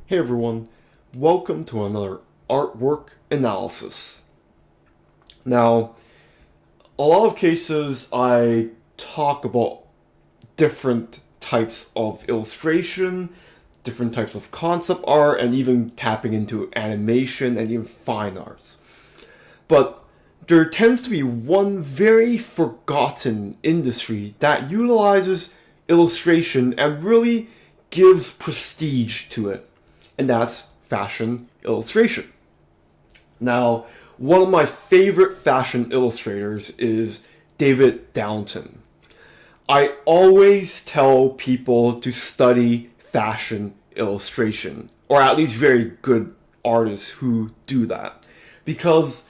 Hey everyone, welcome to another artwork analysis. Now, a lot of cases I talk about different types of illustration, different types of concept art, and even tapping into animation and even fine arts. But there tends to be one very forgotten industry that utilizes illustration and really gives prestige to it, and that's fashion illustration. Now, one of my favorite fashion illustrators is David Downton. I always tell people to study fashion illustration, or at least very good artists who do that, because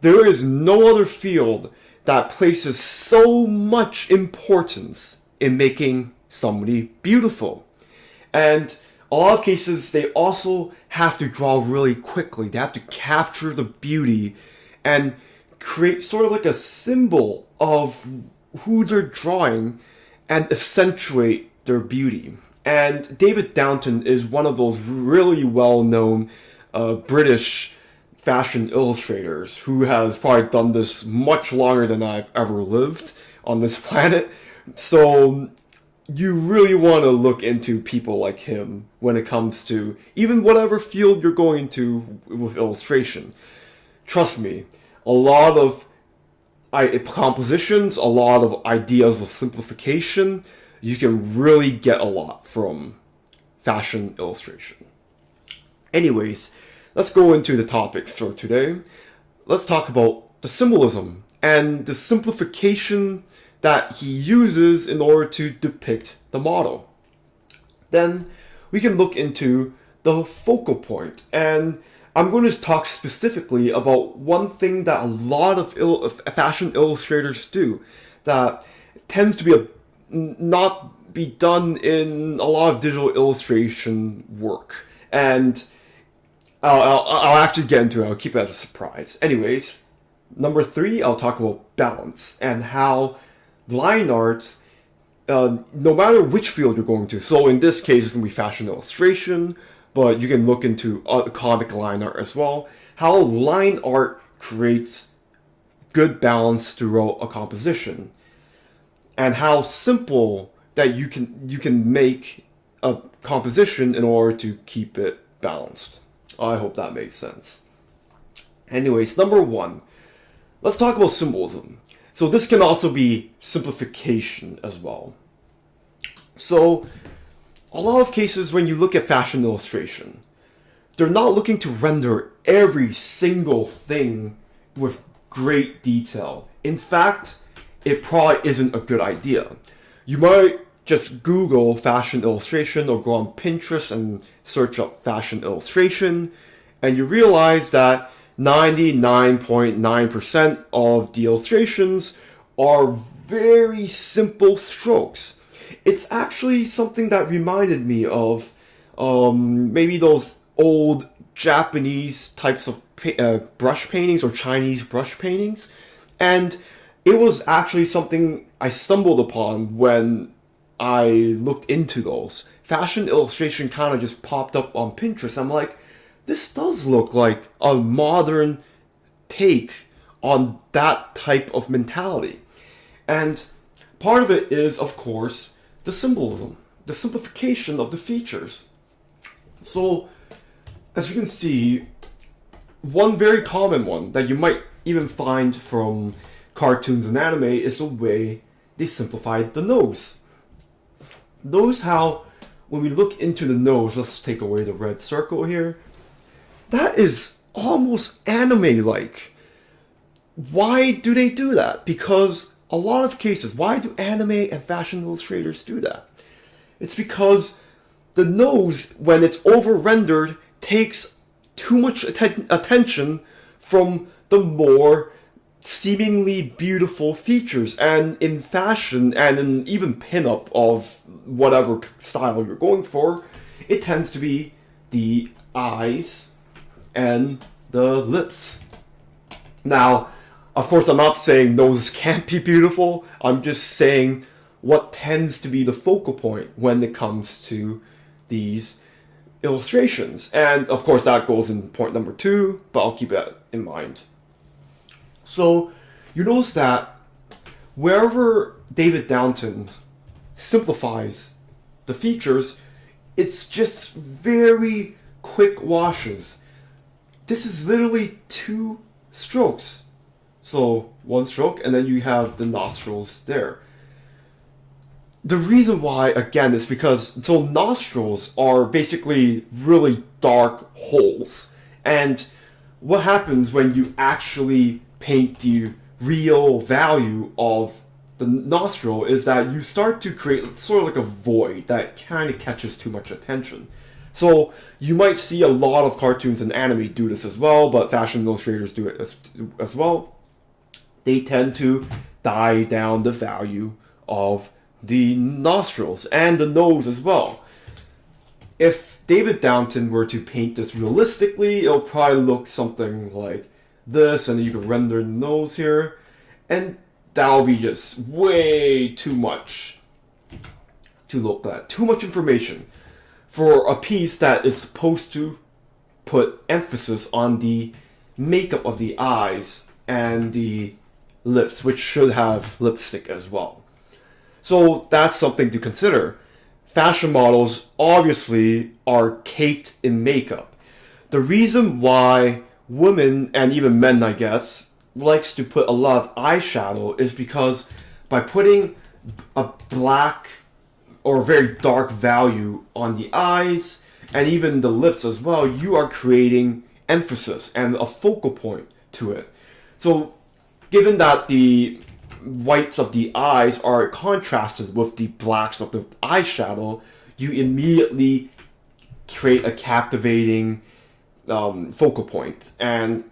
there is no other field that places so much importance in making somebody beautiful. And a lot of cases, they also have to draw really quickly. They have to capture the beauty and create sort of like a symbol of who they're drawing and accentuate their beauty. And David Downton is one of those really well-known British fashion illustrators who has probably done this much longer than I've ever lived on this planet. So you really want to look into people like him when it comes to even whatever field you're going into with illustration. Trust me, a lot of compositions, a lot of ideas of simplification, you can really get a lot from fashion illustration. Anyways, let's go into the topics for today. Let's talk about the symbolism and the simplification that he uses in order to depict the model. Then we can look into the focal point, and I'm going to talk specifically about one thing that a lot of fashion illustrators do that tends to be not be done in a lot of digital illustration work, and I'll actually get into it. I'll keep it as a surprise. Anyways, number 3, I'll talk about balance and how line arts, no matter which field you're going to, so in this case it's going to be fashion illustration, but you can look into comic line art as well, how line art creates good balance throughout a composition, and how simple that you can make a composition in order to keep it balanced. I hope that makes sense. Anyways, number 1, let's talk about symbolism. So this can also be simplification as well. So a lot of cases when you look at fashion illustration, they're not looking to render every single thing with great detail. In fact, it probably isn't a good idea. You might just Google fashion illustration or go on Pinterest and search up fashion illustration, and you realize that 99.9% of the illustrations are very simple strokes. It's actually something that reminded me of maybe those old Japanese types of brush paintings or Chinese brush paintings. And it was actually something I stumbled upon when I looked into those. Fashion illustration kind of just popped up on Pinterest. I'm like, this does look like a modern take on that type of mentality. And part of it is, of course, the symbolism, the simplification of the features. So, as you can see, one very common one that you might even find from cartoons and anime is the way they simplified the nose. Notice how when we look into the nose, let's take away the red circle here, that is almost anime-like. Why do they do that? Because a lot of cases, why do anime and fashion illustrators do that? It's because the nose, when it's over-rendered, takes too much attention from the more seemingly beautiful features. And in fashion, and in even pinup of whatever style you're going for, it tends to be the eyes and the lips. Now, of course, I'm not saying noses can't be beautiful. I'm just saying what tends to be the focal point when it comes to these illustrations. And of course that goes in point number 2, but I'll keep that in mind. So you notice that wherever David Downton simplifies the features, it's just very quick washes. This is literally 2 strokes. So 1 stroke, and then you have the nostrils there. The reason why, again, is because nostrils are basically really dark holes. And what happens when you actually paint the real value of the nostril is that you start to create sort of like a void that kind of catches too much attention. So you might see a lot of cartoons and anime do this as well, but fashion illustrators do it as well. They tend to die down the value of the nostrils and the nose as well. If David Downton were to paint this realistically, it'll probably look something like this, and you can render the nose here, and that'll be just way too much to look at. Too much information for a piece that is supposed to put emphasis on the makeup of the eyes and the lips, which should have lipstick as well. So that's something to consider. Fashion models obviously are caked in makeup. The reason why women, and even men I guess, likes to put a lot of eyeshadow is because by putting a black or very dark value on the eyes and even the lips as well, you are creating emphasis and a focal point to it. So given that the whites of the eyes are contrasted with the blacks of the eyeshadow, you immediately create a captivating focal point. And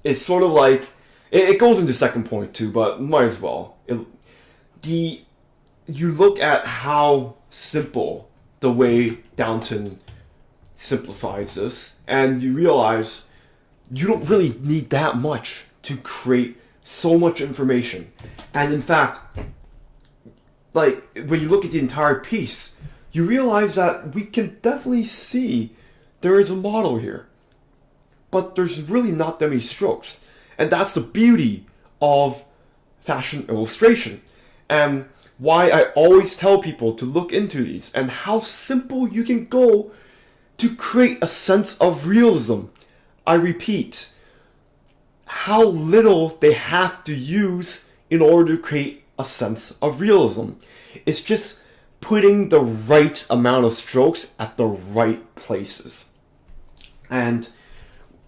it's sort of like, it goes into second point too, but might as well. You look at how simple the way Downton simplifies this, and you realize you don't really need that much to create so much information. And in fact, like when you look at the entire piece, you realize that we can definitely see there is a model here, but there's really not that many strokes. And that's the beauty of fashion illustration, and why I always tell people to look into these and how simple you can go to create a sense of realism. I repeat, how little they have to use in order to create a sense of realism. It's just putting the right amount of strokes at the right places. And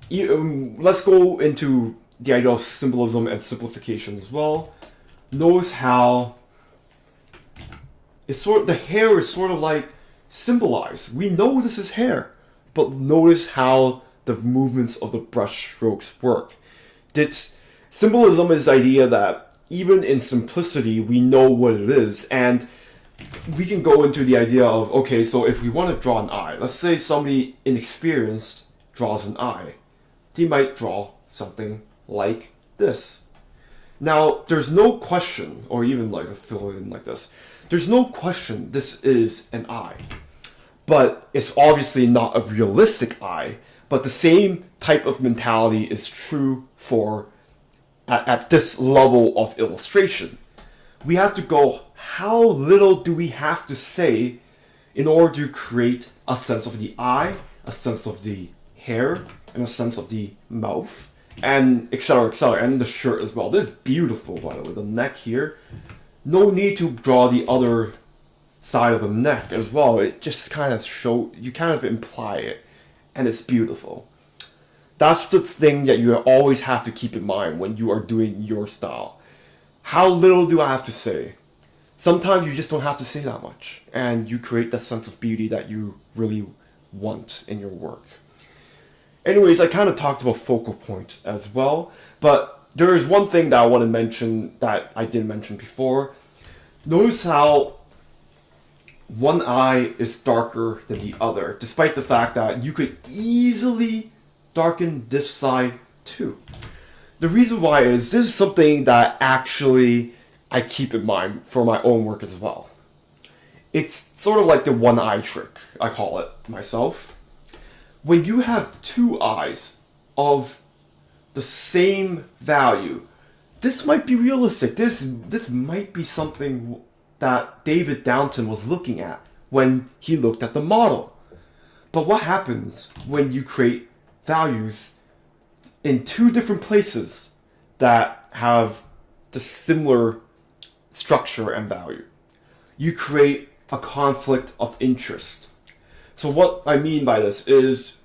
let's go into the idea of symbolism and simplification as well. Notice how the hair is sort of like symbolized. We know this is hair, but notice how the movements of the brush strokes work. Symbolism is the idea that even in simplicity, we know what it is, and we can go into the idea of, okay, so if we want to draw an eye, let's say somebody inexperienced draws an eye, they might draw something like this. Now, there's no question, or even like a fill in like this, there's no question this is an eye. But it's obviously not a realistic eye, but the same type of mentality is true for at this level of illustration. We have to go, how little do we have to say in order to create a sense of the eye, a sense of the hair, and a sense of the mouth, and etc., and the shirt as well. This is beautiful, by the way. The neck here, no need to draw the other side of the neck as well. It just kind of you kind of imply it, and it's beautiful. That's the thing that you always have to keep in mind when you are doing your style. How little do I have to say? Sometimes you just don't have to say that much, and you create that sense of beauty that you really want in your work. Anyways, I kind of talked about focal points as well, but there is one thing that I want to mention that I didn't mention before. Notice how one eye is darker than the other, despite the fact that you could easily darken this side too. The reason why is this is something that actually I keep in mind for my own work as well. It's sort of like the one eye trick, I call it myself. when you have two eyes of the same value, this might be realistic. This might be something that David Downton was looking at when he looked at the model. But what happens when you create values in two different places that have the similar structure and value? You create a conflict of interest. So what I mean by this is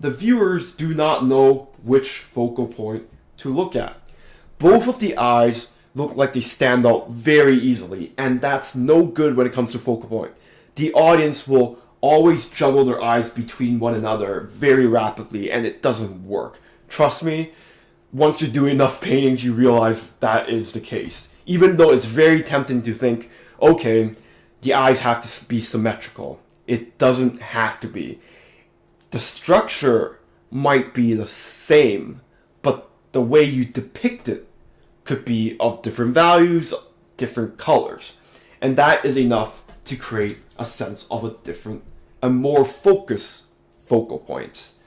the viewers do not know which focal point to look at. Both of the eyes look like they stand out very easily, and that's no good when it comes to focal point. The audience will always juggle their eyes between one another very rapidly, and it doesn't work. Trust me, once you do enough paintings, you realize that is the case. Even though it's very tempting to think, okay, the eyes have to be symmetrical. It doesn't have to be. The structure might be the same, but the way you depict it could be of different values, different colors. And that is enough to create a sense of a more focused focal points.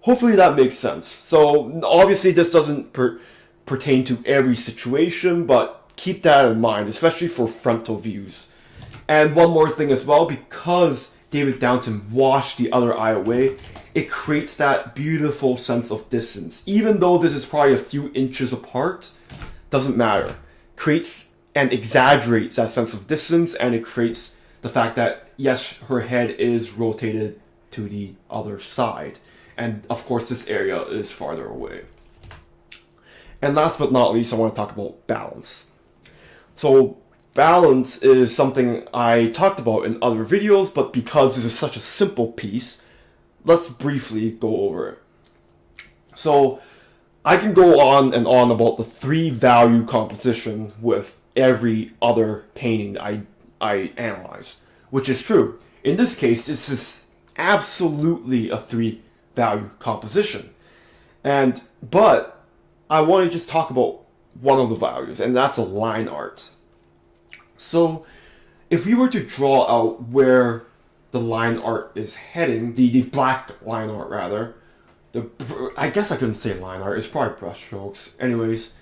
Hopefully that makes sense. So obviously this doesn't pertain to every situation, but keep that in mind, especially for frontal views. And one more thing as well, because David Downton washed the other eye away, it creates that beautiful sense of distance. Even though this is probably a few inches apart, doesn't matter. Creates and exaggerates that sense of distance, and it creates the fact that, yes, her head is rotated to the other side. And of course, this area is farther away. And last but not least, I want to talk about balance. So balance is something I talked about in other videos, but because this is such a simple piece, let's briefly go over it. So I can go on and on about the 3-value composition with every other painting I analyze, which is true. In this case, this is absolutely a 3-value composition. But I want to just talk about one of the values, and that's a line art. So if we were to draw out where the line art is heading, the black line art rather, I guess I couldn't say line art, it's probably brush strokes. Anyways,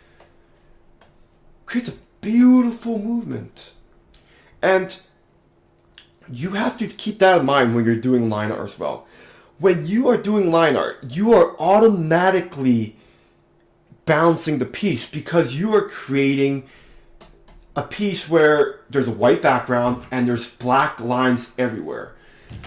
creates a beautiful movement. And you have to keep that in mind when you're doing line art as well. When you are doing line art, you are automatically balancing the piece because you are creating a piece where there's a white background and there's black lines everywhere.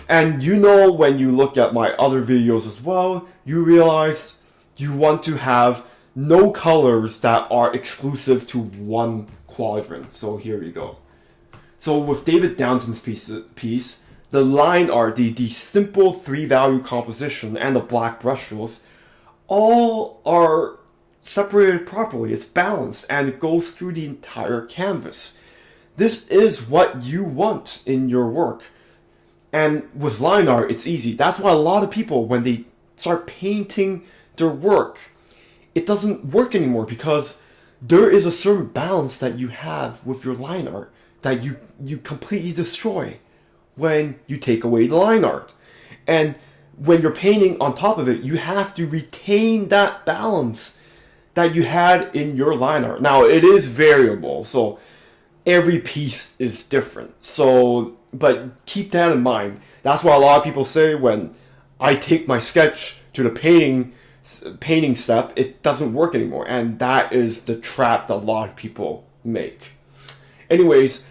And you know, when you look at my other videos as well, you realize you want to have no colors that are exclusive to one quadrant. So here you go. So with David Downton's piece, the line art, the simple 3-value composition and the black brushstrokes, all are separated properly. It's balanced and it goes through the entire canvas. This is what you want in your work. And with line art, it's easy. That's why a lot of people, when they start painting their work, it doesn't work anymore because there is a certain balance that you have with your line art that you completely destroy when you take away the line art. And when you're painting on top of it, you have to retain that balance that you had in your line art. Now, it is variable, so every piece is different. So, but keep that in mind. That's why a lot of people say when I take my sketch to the painting step, it doesn't work anymore. And that is the trap that a lot of people make. Anyways,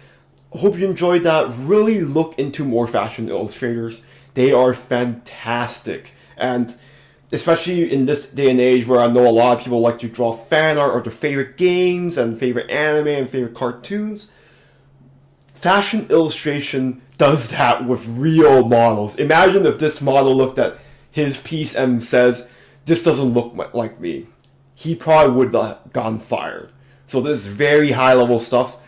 hope you enjoyed that. Really look into more fashion illustrators. They are fantastic. And especially in this day and age where I know a lot of people like to draw fan art or their favorite games and favorite anime and favorite cartoons, fashion illustration does that with real models. Imagine if this model looked at his piece and says, this doesn't look like me. He probably would have gotten fired. So this is very high level stuff.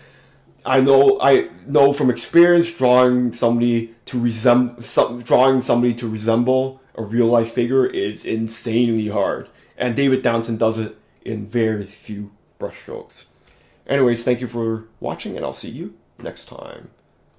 I know from experience drawing somebody to resemble a real life figure is insanely hard. And David Downton does it in very few brushstrokes. Anyways, thank you for watching and I'll see you next time.